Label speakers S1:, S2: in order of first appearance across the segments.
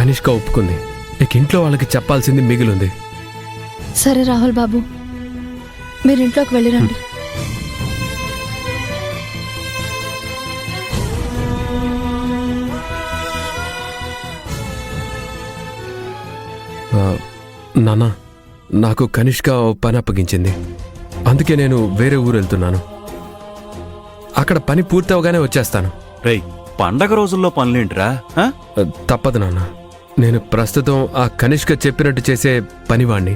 S1: కనిష్క ఒప్పుకుంది. ఇక ఇంట్లో వాళ్ళకి చెప్పాల్సింది మిగిలింది.
S2: సరే రాహుల్ బాబు, మీరు ఇంట్లోకి వెళ్ళిరండి.
S1: నాన్న, నాకు కనిష్క ఓ పని అప్పగించింది. అందుకే నేను వేరే ఊరు వెళ్తున్నాను. అక్కడ పని పూర్తవగానే వచ్చేస్తాను.
S3: రేయ్, పండగ రోజుల్లో పనులేంటిరా?
S1: తప్పదు నాన్న. నేను ప్రస్తుతం ఆ కనిష్క చెప్పినట్టు చేసే పనివాణ్ణి.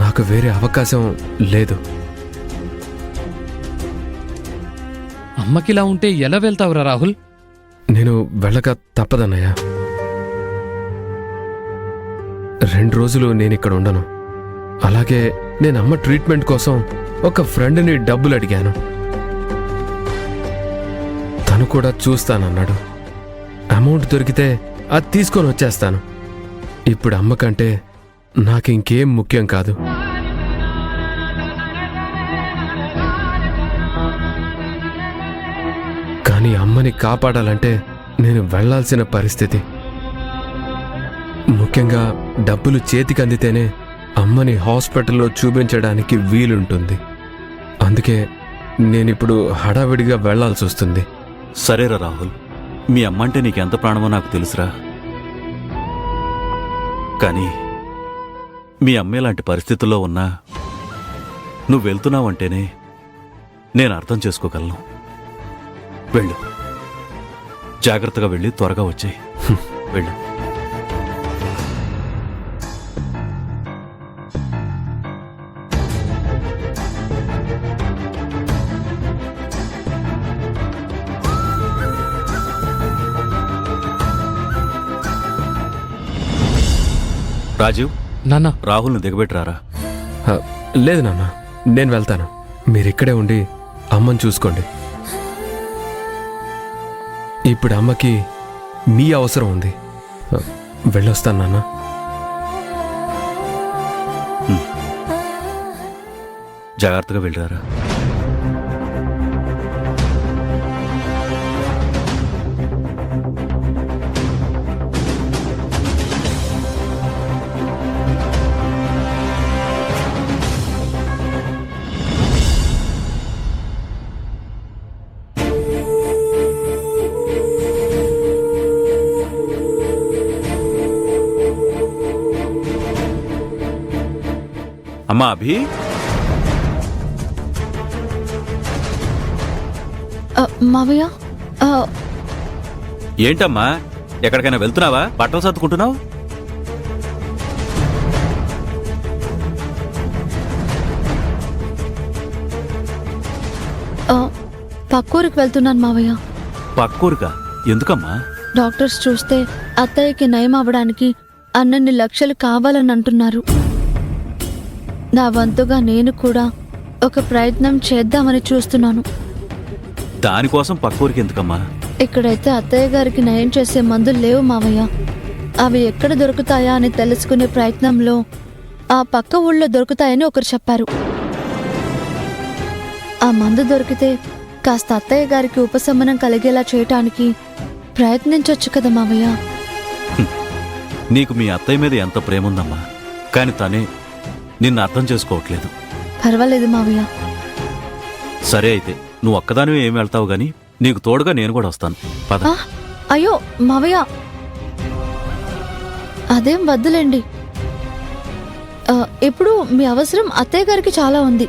S1: నాకు వేరే అవకాశం లేదు.
S4: అమ్మకిలా ఉంటే ఎలా వెళ్తావురా రాహుల్?
S1: నేను వెళ్ళక తప్పదన్నయ్య. 2 రోజులు నేనిక్కడ ఉండను. అలాగే నేను అమ్మ ట్రీట్మెంట్ కోసం ఒక ఫ్రెండ్ని డబ్బులు అడిగాను. తను కూడా చూస్తానన్నాడు. అమౌంట్ దొరికితే అది తీసుకొని వచ్చేస్తాను. ఇప్పుడు అమ్మ కంటే నాకు ఇంకేం ముఖ్యం కాదు. కానీ అమ్మని కాపాడాలంటే నేను వెళ్లాల్సిన పరిస్థితి. ముఖ్యంగా డబ్బులు చేతికి అందితేనే అమ్మని హాస్పిటల్లో చూపించడానికి వీలుంటుంది. అందుకే నేనిప్పుడు హడావిడిగా వెళ్లాల్సి వస్తుంది.
S3: సరేరా రాహుల్, మీ అమ్మంటే నీకెంత ప్రాణమో నాకు తెలుసురా. కానీ మీ అమ్మే లాంటి పరిస్థితుల్లో ఉన్నా నువ్వు వెళ్తున్నావంటేనే నేను అర్థం చేసుకోగలను. వెళ్ళు, జాగ్రత్తగా వెళ్ళి త్వరగా వచ్చేయి. వెళ్ళు. రాజీవ్,
S4: నాన్న,
S3: రాహుల్ని దిగబెట్టరారా.
S1: లేదు నాన్న, నేను వెళ్తాను. మీరిక్కడే ఉండి అమ్మని చూసుకోండి. ఇప్పుడు అమ్మకి మీ అవసరం ఉంది. వెళ్ళొస్తాను నాన్న.
S3: జాగ్రత్తగా వెళ్ళరారా. అమ్మా అభి,
S2: మావయ్య,
S3: ఏంటమ్మా ఎక్కడికైనా వెళ్తున్నావా? బట్టలు సర్దుకుంటున్నావు?
S2: పక్కూరికి వెళ్తున్నాను మావయ్య.
S3: పక్కూరుగా? ఎందుకమ్మా?
S2: డాక్టర్స్ చూస్తే అత్తయ్యకి నయం అవ్వడానికి అన్నన్ని లక్షలు కావాలని అంటున్నారు. నా వంతుగా నేను కూడా ఒక ప్రయత్నం చేద్దామని చూస్తున్నాను.
S3: దానికోసం పక్కూరికి ఎందుకమ్మా?
S2: ఇక్కడైతే అత్తయ్య గారికి నయం చేసే మందులు లేవు మావయ్య. అవి ఎక్కడ దొరుకుతాయా అని తెలుసుకునే ప్రయత్నంలో ఆ పక్క ఊళ్ళో దొరుకుతాయని ఒకరు చెప్పారు. ఆ మందు దొరికితే కాస్త అత్తయ్య గారికి ఉపశమనం కలిగేలా చేయటానికి ప్రయత్నించొచ్చు కదా మావయ్య.
S3: నీకు మీ అత్తయ్య మీద ఎంత ప్రేమ ఉందమ్మా, కానీ తనే నిన్ను అర్థం చేసుకోవట్లేదు.
S2: పర్వాలేదు మావయ్య.
S3: సరే అయితే నువ్వు ఒక్కదానివే ఏమి వెళ్తావు గాని నీకు తోడుగా నేను కూడా వస్తాను. పద.
S2: అయ్యో మావయ్య, అదేం వద్దులేండి. ఇప్పుడు మీ అవసరం అత్తయ్య గారికి చాలా ఉంది.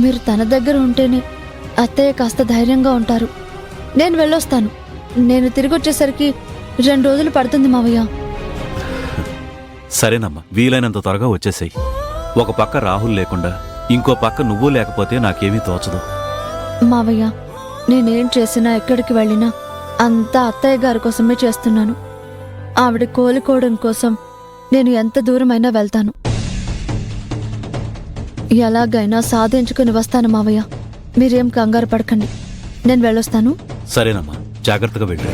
S2: మీరు తన దగ్గర ఉంటేనే అత్తయ్య కాస్త ధైర్యంగా ఉంటారు. నేను వెళ్ళొస్తాను. నేను తిరిగి వచ్చేసరికి 2 రోజులు పడుతుంది మావయ్య.
S3: సరేనమ్మా, వీలైనంత త్వరగా వచ్చేసేయి. ఒక పక్క రాహుల్ లేకుండా ఇంకో పక్క నువ్వు లేకపోతే నాకేమీ తోచదు.
S2: మావయ్య, నేనేం చేసినా ఎక్కడికి వెళ్ళినా అంతా అత్తయ్య గారి కోసమే చేస్తున్నాను. ఆవిడ కోలుకోవడం కోసం నేను ఎంత దూరమైనా వెళ్తాను. ఎలాగైనా సాధించుకుని వస్తాను మావయ్య. మీరేం కంగారు పడకండి. నేను వెళ్ళొస్తాను.
S3: సరేనమ్మా, జాగ్రత్తగా వెళ్ళి.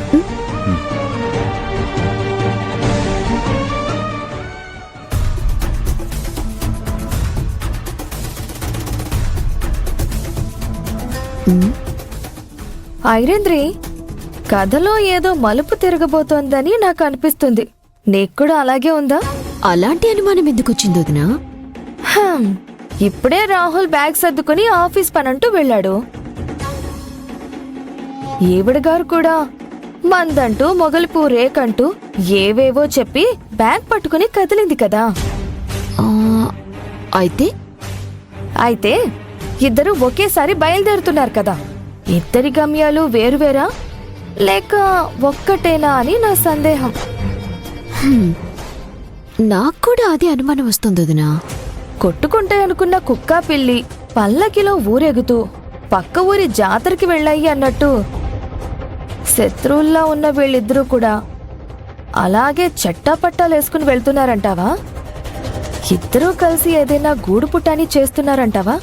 S5: ఐరేంద్రి,
S4: కథలో ఏదో మలుపు తిరగబోతోందని నాకు అనిపిస్తుంది. నీకు కూడా అలాగే ఉందా?
S5: అలాంటి అనుమానం ఎందుకొచ్చింది వదినా?
S4: హమ్, ఇప్పుడే రాహుల్ బ్యాగ్ సర్దుకుని ఆఫీస్ పనంటూ వెళ్ళాడు. ఈవిడ గారు కూడా మందంటూ మొగలిపూ రేకంటూ ఏవేవో చెప్పి బ్యాగ్ పట్టుకుని కదిలింది కదా.
S5: ఆ, అయితే
S4: అయితే ఇద్దరు ఒకేసారి బయలుదేరుతున్నారు కదా. ఇద్దరి గమ్యాలు వేరువేరా లేక ఒక్కటేనా అని నా సందేహం.
S5: నాకు కూడా అదే అనుమానం వస్తుంది వదినా.
S4: కొట్టుకుంటే అనుకున్న కుక్క పిల్లి పల్లకిలో ఊరెగుతూ పక్క ఊరి జాతరకి వెళ్ళాయి అన్నట్టు శత్రువుల్లా ఉన్న వీళ్ళిద్దరూ కూడా అలాగే చట్టాపట్టాలేసుకుని వెళ్తున్నారంటావా? ఇద్దరూ కలిసి ఏదైనా గూడు పుటాని చేస్తున్నారంటావా?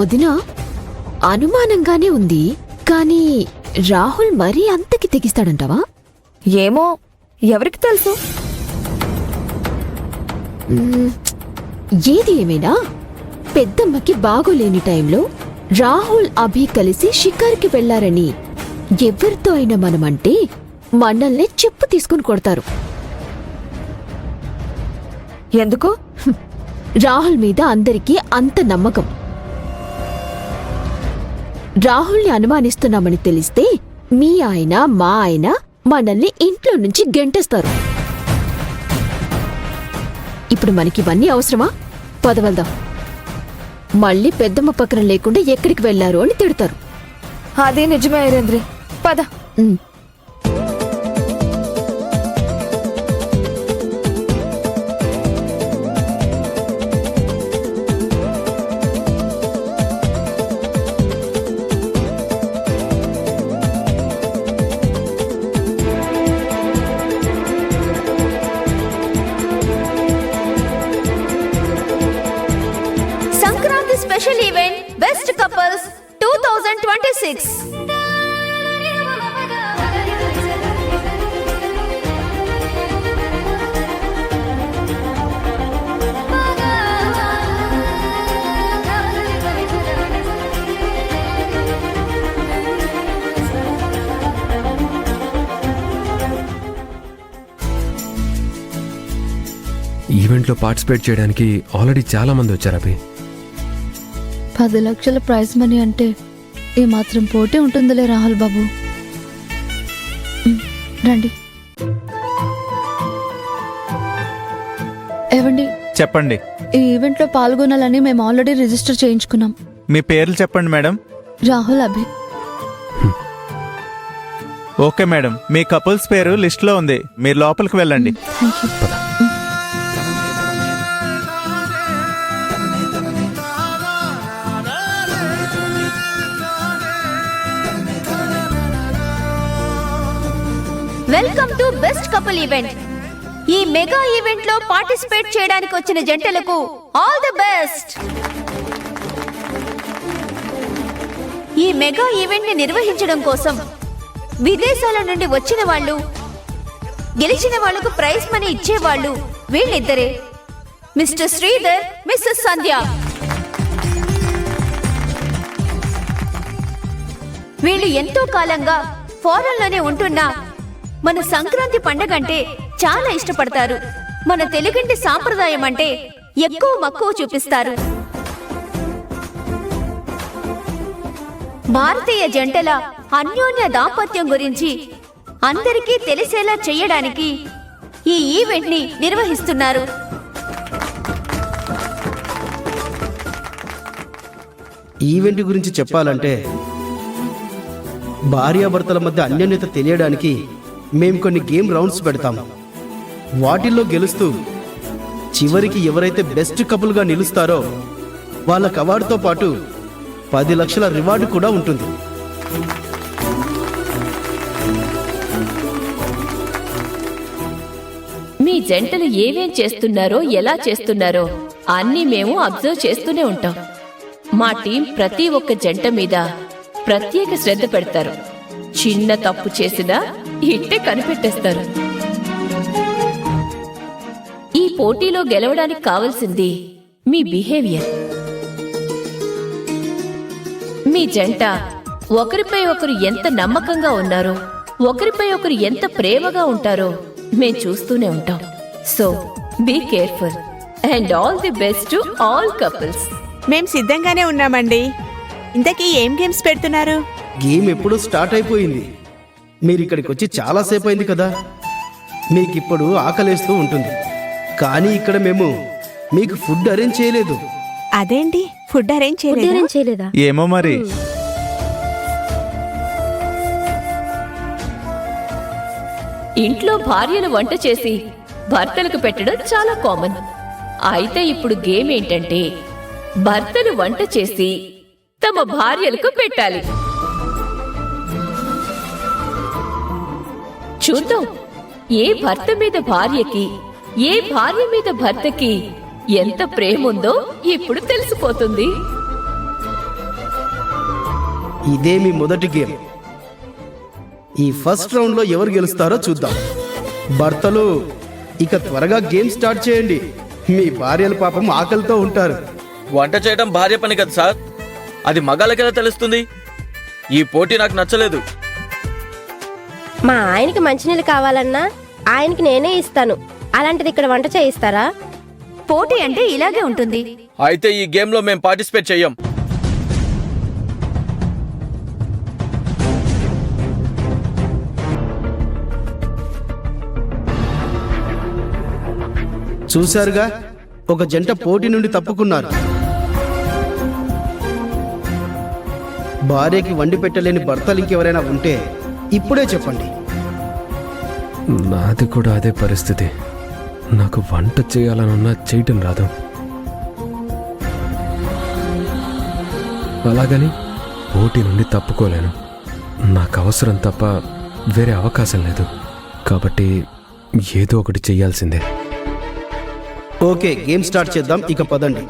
S5: వదినా, అనుమానంగానే ఉంది. కానీ రాహుల్ మరీ అంతకి తెగిస్తాడంటావా?
S4: ఏమో, ఎవరికి తెలుసు?
S5: ఏది ఏమైనా పెద్దమ్మకి బాగోలేని టైంలో రాహుల్ అభి కలిసి షికార్కి వెళ్లారని ఎవరితో అయినా మనమంటే మనల్ని చెప్పు తీసుకుని కొడతారు.
S4: ఎందుకు?
S5: రాహుల్ మీద అందరికీ అంత నమ్మకం. రాహుల్ని అనుమానిస్తున్నామని తెలిస్తే మీ ఆయన మా ఆయన మనల్ని ఇంట్లో నుంచి గెంటేస్తారు. ఇప్పుడు మనకివన్నీ అవసరమా? పదవల్దాం. మళ్ళీ పెద్దమ్మ పక్కన లేకుండా ఎక్కడికి వెళ్లారు అని తిడతారు.
S4: అదే నిజమే ఐరేంద్రి, పద.
S5: ఉమ్.
S6: Sankranti special event best couples 2026.
S1: ఈవెంట్లో పార్టిసిపేట్ చేయడానికి ఆల్రెడీ చాలా మంది వచ్చారు అభి.
S2: 10 లక్షల ప్రైజ్ మనీ అంటే ఏ మాత్రం పోటీ ఉంటుందిలే రాహుల్ బాబు. రండి. ఏవండి,
S7: చెప్పండి.
S2: ఈ ఈవెంట్లో పాల్గొనాలని మేము ఆల్రెడీ రిజిస్టర్ చేయించుకున్నాం.
S7: మీ పేర్లు చెప్పండి మేడం.
S2: రాహుల్, అభి.
S7: ఓకే మేడం, మీ కపుల్స్ పేరు లిస్ట్లో ఉంది. మీరు లోపలికి వెళ్ళండి.
S2: Thank you.
S6: Welcome to best couple event. ఈ మెగా ఈవెంట్ లో పార్టిసిపేట్ చేయడానికి వచ్చిన జంటలకు ఆల్ ది బెస్ట్. ఈ మెగా ఈవెంట్ ని నిర్వహించడం కోసం విదేశాల నుండి వచ్చిన వాళ్ళు, గెలిచిన వాళ్లకు ప్రైజ్ మనీ ఇచ్చేవాళ్ళు వీళ్ళిద్దరే, మిస్టర్ శ్రీధర్, మిస్సెస్ సంధ్య. వీళ్ళు ఎంతో కాలంగా ఫారెన్ లోనే ఉంటున్నా మన సంక్రాంతి పండగ అంటే చాలా ఇష్టపడతారు. మన తెలుగింటి సాంప్రదాయం అంటే ఎక్కువ మక్కువ చూపిస్తారు. భారతీయ జంటల అన్యోన్య దాంపత్యం గురించి అందరికీ తెలిసేలా చేయడానికి ఈ ఈవెంట్ ని నిర్వహిస్తున్నారు.
S8: ఈవెంట్ గురించి చెప్పాలంటే భార్యాభర్తల మధ్య అన్యోన్యత తెలియడానికి మేము కొన్ని గేమ్ రౌండ్స్ పెడతాము. వాటిల్లో గెలుస్తూ చివరికి ఎవరైతే బెస్ట్ కపుల్గా నిలుస్తారో వాళ్ళకి అవార్డుతో పాటు 10 లక్షల రివార్డు కూడా ఉంటుంది.
S9: మీ జంటలు ఏమేం చేస్తున్నారో, ఎలా చేస్తున్నారో అన్నీ మేము అబ్జర్వ్ చేస్తూనే ఉంటాం. మా టీం ప్రతి ఒక్క జంట మీద ప్రత్యేక శ్రద్ధ పెడతారు. చిన్న తప్పు చేసినా ఇట్టే కనిపెట్టేస్తారు. ఈ పోటీలో గెలవడానికి కావాల్సింది మీ బిహేవియర్. మీ జంట ఒకరిపై ఒకరు ఎంత నమ్మకంగా ఉన్నారో, ఒకరిపై ఒకరు ఎంత ప్రేమగా ఉంటారో మేం చూస్తూనే ఉంటాం. So be careful and all the best to all couples.
S10: మేం సిద్ధంగానే ఉన్నామండి. ఇంతకీ ఏం గేమ్స్ పెడుతున్నారు?
S8: గేమ్ ఎప్పుడూ స్టార్ట్ అయిపోయింది. మీరు ఇక్కడికి వచ్చి చాలాసేపు అయింది కదా, మీకు ఇప్పుడు ఆకలేస్తూ ఉంటుంది. కానీ ఇక్కడ మేము మీకు ఫుడ్ అరేంజ్ చేయలేదు.
S10: అదేంటి, ఫుడ్ అరేంజ్ చేయలేదా?
S7: ఏమో మరి.
S9: ఇంట్లో భార్యలు వంట చేసి భర్తలకు పెట్టడం చాలా కామన్. అయితే ఇప్పుడు గేమ్ ఏంటంటే భర్తలు వంట చేసి తమ భార్యలకు పెట్టాలి. చూద్దాం ఏ భర్త మీద భార్యకి, ఏ భార్య మీద భర్తకి ఎంత ప్రేముందో ఇప్పుడు తెలిసిపోతుంది.
S8: ఇదే మీ మొదటి గేమ్. ఈ ఫస్ట్ రౌండ్ లో ఎవరు గెలుస్తారో చూద్దాం. భర్తలు ఇక త్వరగా గేమ్ స్టార్ట్ చేయండి. మీ భార్యలు పాపం ఆకలితో ఉంటారు.
S11: వంట చేయడం భార్య పని కదా సార్, అది మగాళ్ళకెలా తెలుస్తుంది? ఈ పోటీ నాకు నచ్చలేదు.
S12: మా ఆయనకి మంచినీళ్ళు కావాలన్నా ఆయనకి నేనే ఇస్తాను. అలాంటిది ఇక్కడ వంట చేయిస్తారా?
S6: పోటీ అంటే ఇలాగే ఉంటుంది.
S11: అయితే ఈ గేమ్ లో మేము పార్టిసిపేట్ చెయ్యం.
S8: చూశారుగా, ఒక జంట పోటీ నుండి తప్పుకున్నారు. భార్యకి వండి పెట్టలేని భర్తలు ఇంకెవరైనా ఉంటే ఇప్పుడే చెప్పండి.
S1: నాది కూడా అదే పరిస్థితి. నాకు వంట చేయాలనున్నా చేయటం రాదు. అలాగని పోటీ నుండి తప్పుకోలేను. నాకు అవసరం తప్ప వేరే అవకాశం లేదు. కాబట్టి ఏదో ఒకటి చెయ్యాల్సిందే.
S8: ఓకే, గేమ్ స్టార్ట్ చేద్దాం. ఇక పదండి.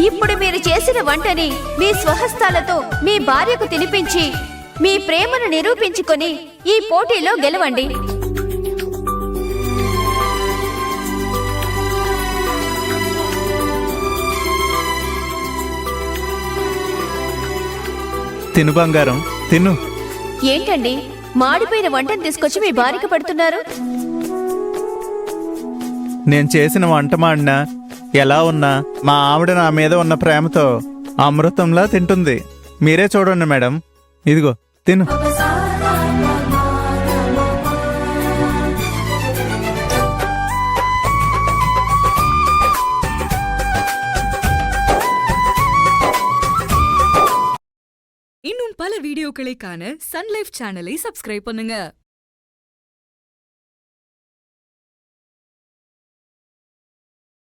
S6: ఇప్పుడు మీరు చేసిన వంటని మీ స్వహస్తాలతో మీ భార్యకు తినిపించి మీ ప్రేమను నిరూపించుకొని ఈ పోటీలో గెలవండి.
S7: తిను బంగారం, తిను.
S6: ఏంటండి, మాడిపోయిన వంటను తీసుకొచ్చి మీ భార్యకు పడుతున్నారు?
S7: నేను చేసిన వంట మాడినా ఎలా ఉన్నా మా ఆవిడ నా మీద ఉన్న ప్రేమతో అమృతంలా తింటుంది. మీరే చూడండి మేడం, ఇదిగో తిను.
S13: இன்னும் பல வீடியோக்களை காண சன் லைஃப் சேனலை சப்ஸ்கிரைப் பண்ணுங்க.